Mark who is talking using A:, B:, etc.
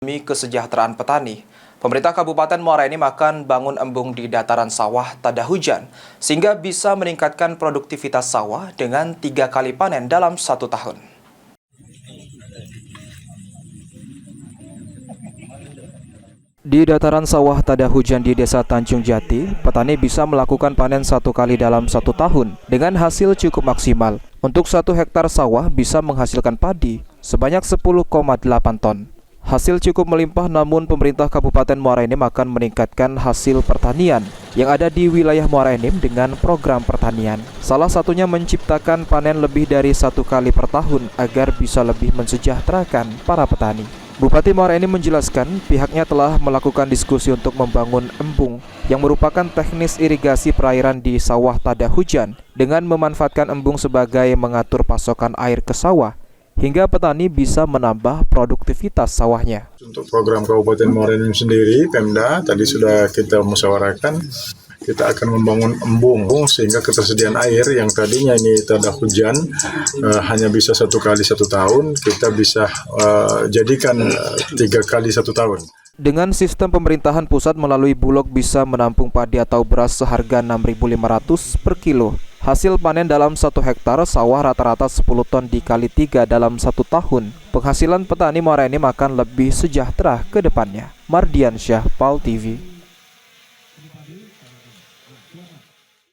A: Demi kesejahteraan petani, pemerintah Kabupaten Muara Enim akan bangun embung di dataran sawah tada hujan, sehingga bisa meningkatkan produktivitas sawah dengan 3 kali panen dalam 1 tahun. Di dataran sawah tada hujan di Desa Tanjung Jati, petani bisa melakukan panen 1 kali dalam 1 tahun dengan hasil cukup maksimal. Untuk 1 hektar sawah bisa menghasilkan padi sebanyak 10,8 ton. Hasil cukup melimpah, namun pemerintah Kabupaten Muara Enim akan meningkatkan hasil pertanian yang ada di wilayah Muara Enim dengan program pertanian. Salah satunya menciptakan panen lebih dari 1 kali per tahun agar bisa lebih mensejahterakan para petani. Bupati Muara Enim menjelaskan pihaknya telah melakukan diskusi untuk membangun embung yang merupakan teknis irigasi perairan di sawah tada hujan dengan memanfaatkan embung sebagai mengatur pasokan air ke sawah hingga petani bisa menambah produktivitas sawahnya.
B: Untuk program Kabupaten Muara Enim sendiri, Pemda tadi sudah kita musyawarahkan, kita akan membangun embung sehingga ketersediaan air yang tadinya ini tada hujan hanya bisa 1 kali 1 tahun, kita bisa jadikan 3 kali 1 tahun.
A: Dengan sistem pemerintahan pusat melalui Bulog bisa menampung padi atau beras seharga Rp6.500 per kilo. Hasil panen dalam 1 hektar sawah rata-rata 10 ton dikali 3 dalam 1 tahun. Penghasilan petani Muara Enim akan lebih sejahtera ke depannya. Mardiansyah, PAL TV.